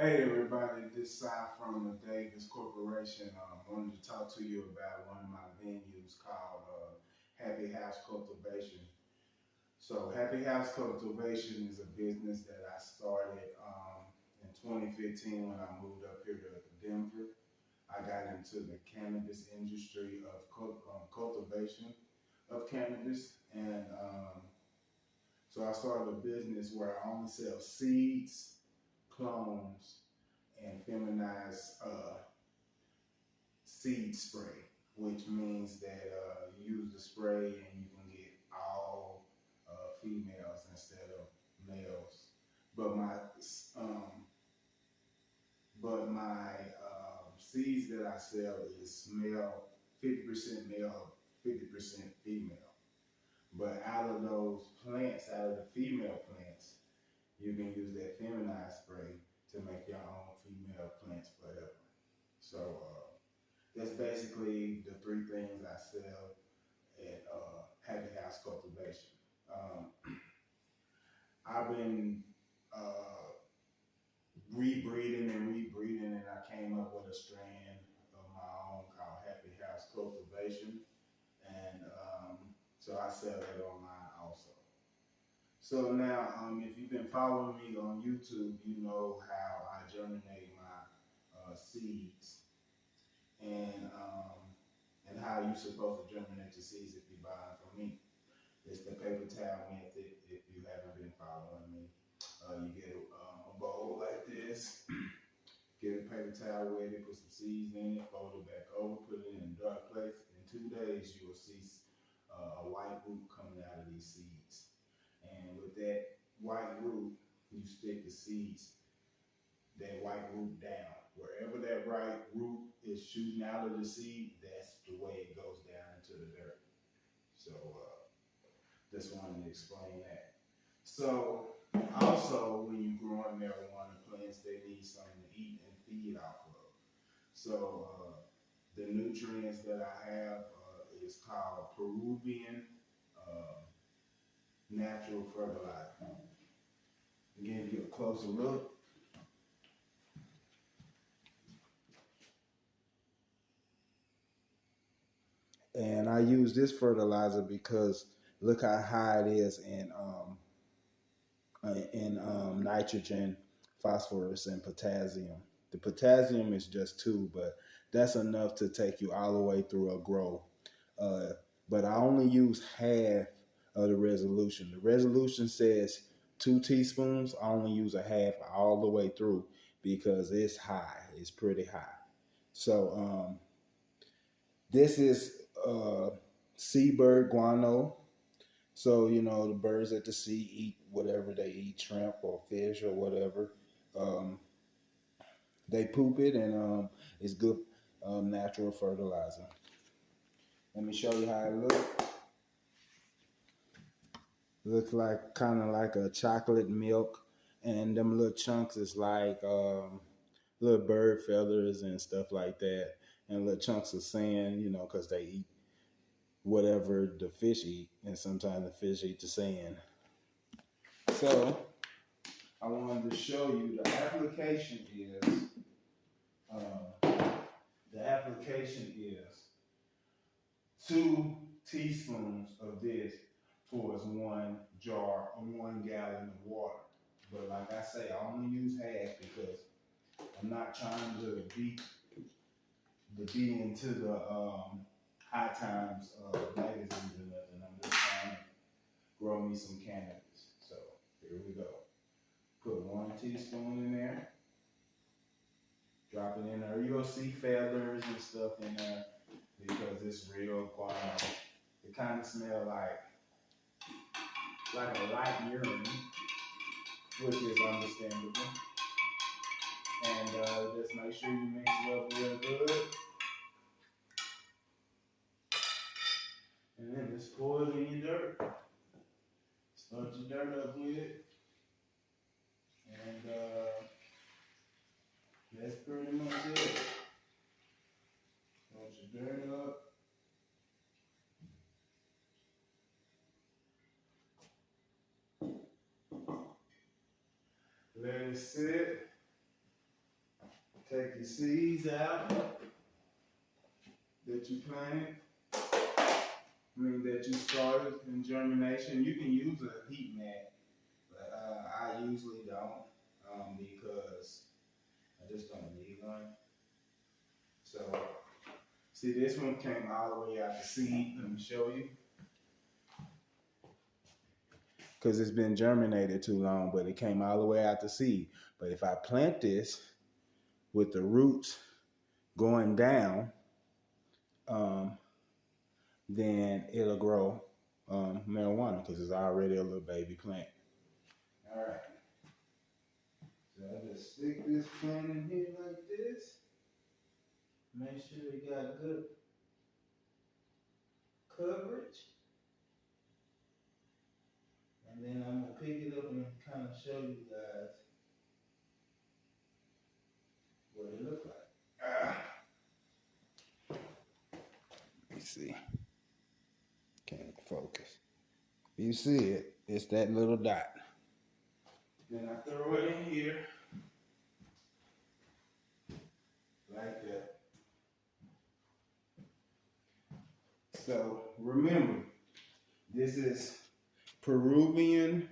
Hey everybody, this is Si from the Davis Corporation. Wanted to talk to you about one of my venues called Happy House Cultivation. So Happy House Cultivation is a business that I started in 2015 when I moved up here to Denver. I got into the cannabis industry of cultivation of cannabis, and so I started a business where I only sell seeds, clones, and feminized seed spray, which means that you use the spray and you can get all females instead of males. But um, my seeds that I sell is male, 50% male, 50% female. But out of those plants, out of the female plants, you can use that feminized spray to make your own female plants forever. So that's basically the three things I sell at Happy House Cultivation. Um, I've been uh, rebreeding, and I came up with a strand of my own called Happy House Cultivation, and so I sell it online also. So now, if you've been following me on YouTube, you know how I germinate my seeds and how you're supposed to germinate your seeds if you buy them from me. It's the paper towel method. If you haven't been following me, you get a bowl like this, get a paper towel with it, put some seeds in it, fold it back over, put it in a dark place. In 2 days, you will see a white root coming out of these seeds. And with that white root, you stick the seeds, that white root down. Wherever that right root is shooting out of the seed, that's the way it goes down into the dirt. So just wanted to explain that. So also, when you're growing marijuana plants, they need something to eat and feed off of. So the nutrients that I have is called Peruvian uh, natural fertilizer. Give you a closer look. And I use this fertilizer because look how high it is in nitrogen, phosphorus, and potassium. The potassium is just two, but that's enough to take you all the way through a grow. Uh, but I only use half of the resolution. The resolution says 2 teaspoons. I only use a half all the way through because it's high. It's pretty high. So this is seabird guano. So, you know, the birds at the sea eat whatever they eat, shrimp or fish or whatever. Um, they poop it, and it's good natural fertilizer. Let me show you how it looks. Looks like kind of like a chocolate milk, and them little chunks is like little bird feathers and stuff like that, and little chunks of sand, you know, because they eat whatever the fish eat, and sometimes the fish eat the sand. So I wanted to show you the application is uh, the application is 2 teaspoons of this towards 1 jar or 1 gallon of water. But like I say, I only use half because I'm not trying to be into the high times magazines and nothing. I'm just trying to grow me some cannabis. So here we go. Put 1 teaspoon in there. Drop it in there. You'll see feathers and stuff in there because it's real guano. It kind of smells like a light urine, which is understandable. And just make sure you mix it up real good. And then just pour it in your dirt. Start your dirt up with it. And that's pretty much it. Start your dirt up. Let it sit. Take your seeds out that you planted. That you started in germination. You can use a heat mat, but I usually don't because I just don't need one. So, see, this one came all the way out the seed. Let me show you. Because it's been germinated too long, but it came all the way out the seed. But if I plant this with the roots going down, then it'll grow marijuana because it's already a little baby plant. All right. So I just stick this plant in here like this. Make sure you got good coverage. And then I'm going to pick it up and kind of show you guys what it looks like. Let me see. Can't focus. You see it, it's that little dot. Then I throw it in here like that. So remember, this is Peruvian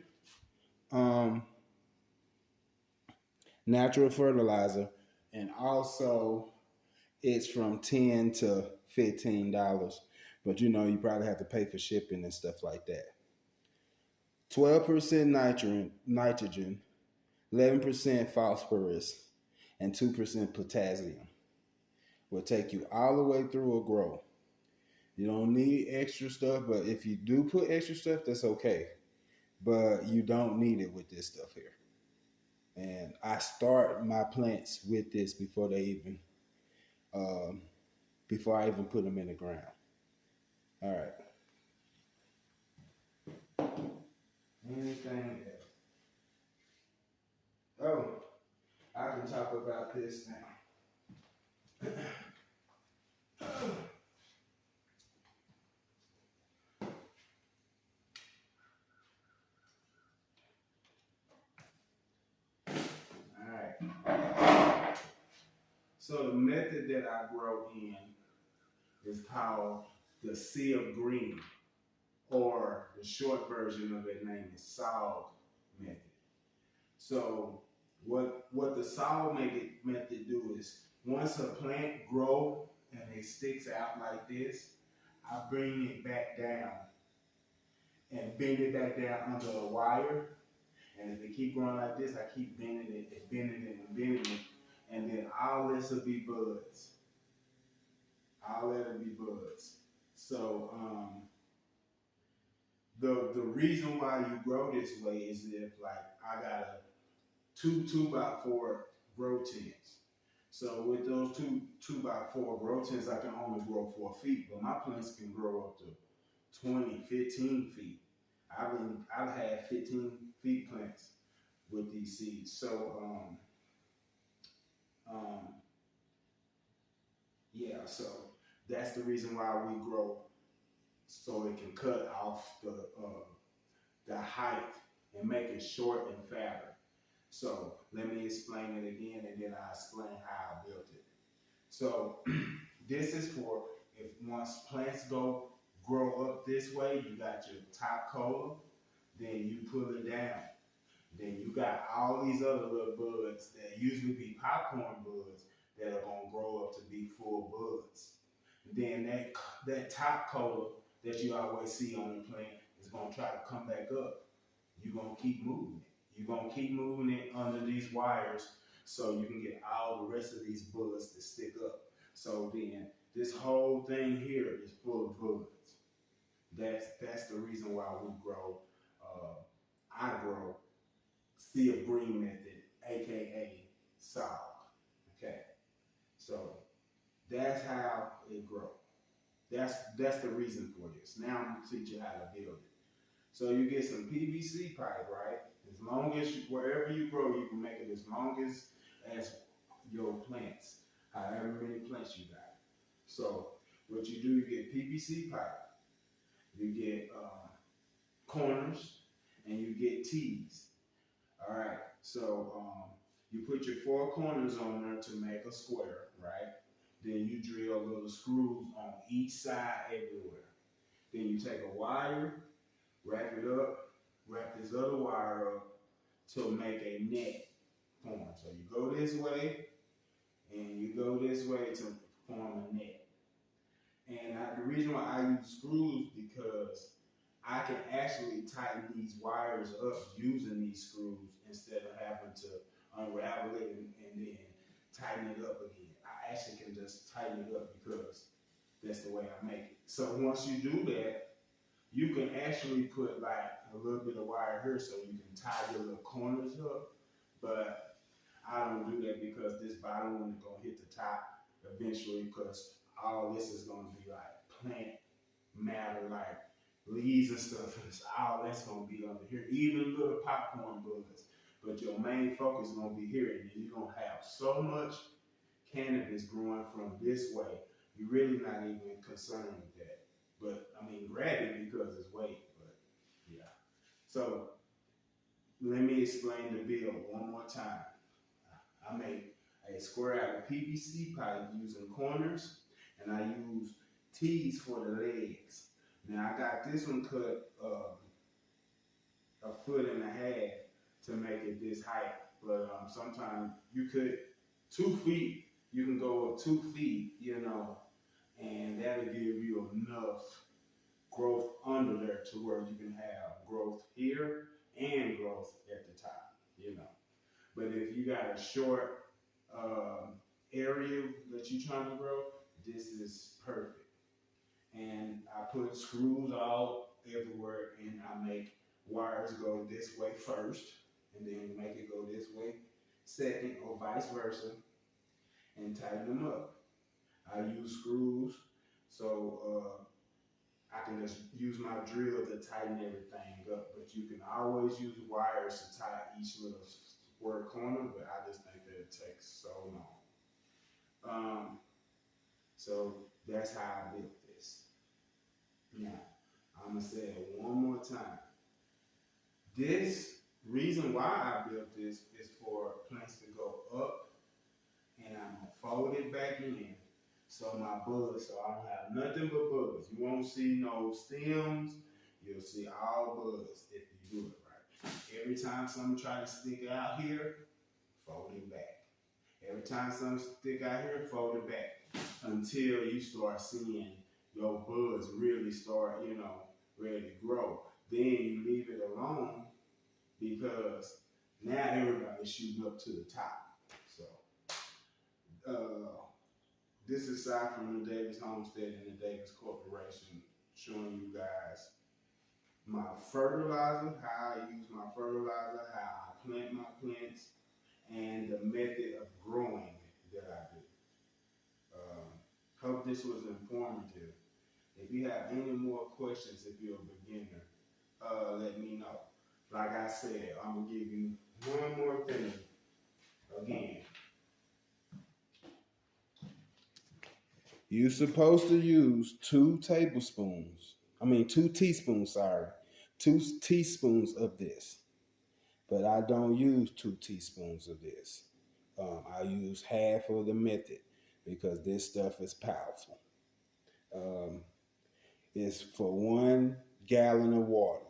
natural fertilizer, and also it's from $10 to $15. But you know, you probably have to pay for shipping and stuff like that. 12% nitrogen, 11% phosphorus, and 2% potassium will take you all the way through a grow. You don't need extra stuff, but if you do put extra stuff, that's okay. But you don't need it with this stuff here. And I start my plants with this before I even put them in the ground. All right. Anything else? Oh, I can talk about this now. Alright. So the method that I grow in is called the Sea of Green, or the short version of that name is SOG method. So what the SOG method do is, once a plant grows and it sticks out like this, I bring it back down and bend it back down under a wire. And if it keep growing like this, I keep bending it and bending it and bending it. And then all this will be buds. All that will be buds. So the reason why you grow this way is if, like, I got a two 2x4 grow tents. So with those two 2x4 grow tents, I can only grow 4 feet, but my plants can grow up to 20, 15 feet. I've had 15 feet plants with these seeds. So yeah, so that's the reason why we grow, so it can cut off the height and make it short and fatter. So let me explain it again, and then I'll explain how I built it. So this is for if once plants grow up this way, you got your top cola, then you pull it down. Then you got all these other little buds that usually be popcorn buds that are gonna grow up to be full buds. Then that top cola that you always see on the plant is gonna try to come back up. You're gonna keep moving it. You're gonna keep moving it under these wires so you can get all the rest of these buds to stick up. So then this whole thing here is full of buds. That's the reason why we grow. I grow Sea of Green method, aka SOG. Okay, so that's how it grows. That's the reason for this. Now I'm gonna teach you how to build it. So you get some PVC pipe, right? As long as wherever you grow, you can make it as long as your plants, however many plants you got. So what you do, you get PVC pipe, you get corners, and you get tees. All right. So You put your four corners on there to make a square, right? Then you drill little screws on each side everywhere. Then you take a wire, wrap it up, wrap this other wire up to make a net form. So you go this way and you go this way to form a net. And the reason why I use screws because I can actually tighten these wires up using these screws instead of having to unravel it and then tighten it up again. I actually can just tighten it up because that's the way I make it. So once you do that, you can actually put like a little bit of wire here so you can tie your little corners up. But I don't do that because this bottom one is going to hit the top eventually because all this is going to be like plant matter, like leaves and stuff. And all that's going to be under here, even little popcorn bullets. But your main focus is going to be here, and you're going to have so much cannabis growing from this way. You're really not even concerned with that. But I mean, grab it because it's weight. But yeah. So let me explain the build one more time. I make a square out of PVC pipe using corners, and I use T's for the legs. Now I got this one cut a foot and a half to make it this height, but sometimes you could 2 feet. You can go up 2 feet, and that'll give you enough growth under there to where you can have growth here and growth at the top. But if you got a short area that you're trying to grow, this is perfect. And I put screws all everywhere, and I make wires go this way first, and then make it go this way second, or vice versa, and tighten them up. I use screws, so I can just use my drill to tighten everything up. But you can always use wires to tie each little square corner, but I just think that it takes so long. So that's how I built this. Now, I'm going to say it one more time. This reason why I built this is for plants to go up, and I'm going to fold it back in so my buds, so I don't have nothing but buds. You won't see no stems. You'll see all buds if you do it right. Every time something try to stick out here, fold it back. Every time something stick out here, fold it back until you start seeing your buds really start, ready to grow. Then you leave it alone because now everybody's shooting up to the top. So this is aside from the Davis Homestead and the Davis Corporation, showing you guys my fertilizer, how I use my fertilizer, how I plant my plants, and the method of growing that I do. Hope this was informative. If you have any more questions, if you're a beginner, let me know. Like I said, I'm going to give you one more thing again. You're supposed to use 2 teaspoons of this. But I don't use 2 teaspoons of this. I use half of the method because this stuff is powerful. It's for 1 gallon of water.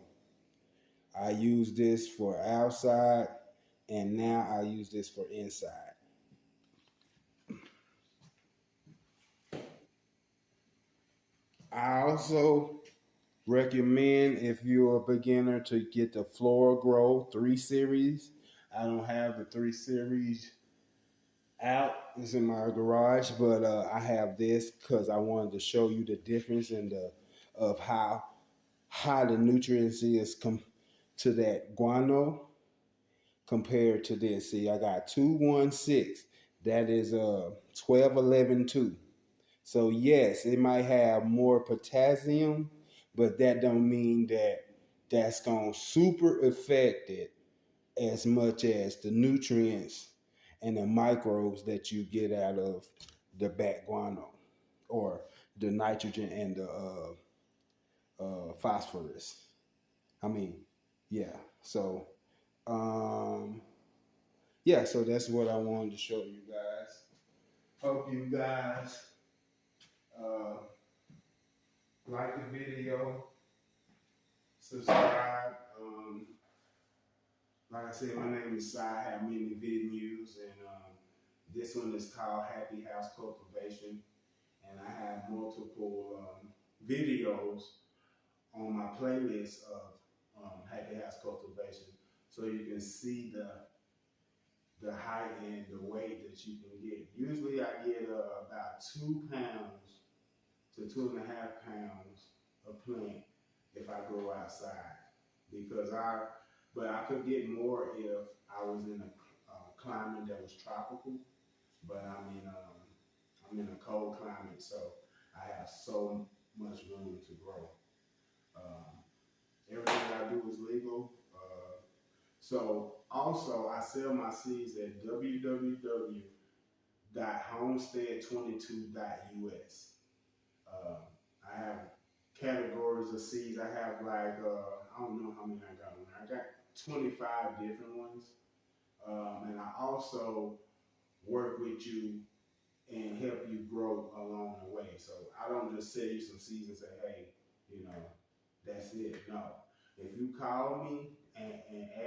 I use this for outside, and now I use this for inside. I also recommend, if you're a beginner, to get the Flora Grow 3 Series. I don't have the 3 Series out. It's in my garage, but I have this because I wanted to show you the difference of how high the nutrients is to that guano compared to this. See, I got 216. That is 12-11-2. So yes, it might have more potassium, but that don't mean that that's gonna super affect it as much as the nutrients and the microbes that you get out of the bat guano, or the nitrogen and the phosphorus. I mean, yeah. So yeah, so that's what I wanted to show you guys. Hope you guys uh, like the video, subscribe. Like I said, my name is Si. I have many videos, and this one is called Happy House Cultivation, and I have multiple videos on my playlist of Happy House Cultivation, so you can see the height and the weight that you can get. Usually, I get about 2 pounds to 2.5 pounds of plant if I go outside, because but I could get more if I was in a climate that was tropical. But I'm in a cold climate, so I have so much room to grow. Um, Everything I do is legal. So also, I sell my seeds at www.homestead22.us. I have categories of seeds. I have like I don't know how many I got on there. I got 25 different ones, and I also work with you and help you grow along the way. So I don't just sell you some seeds and say, hey, you know, that's it. No. If you call me and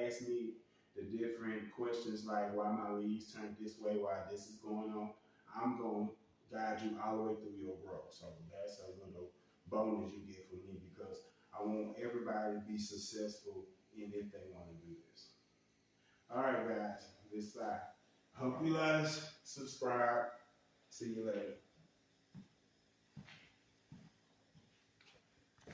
ask me the different questions like why my leaves turned this way, why this is going on, I'm going to guide you all the way through your growth. So that's a little bonus you get from me, because I want everybody to be successful in if they want to do this. All right, guys, this side. Hope you guys subscribe. See you later.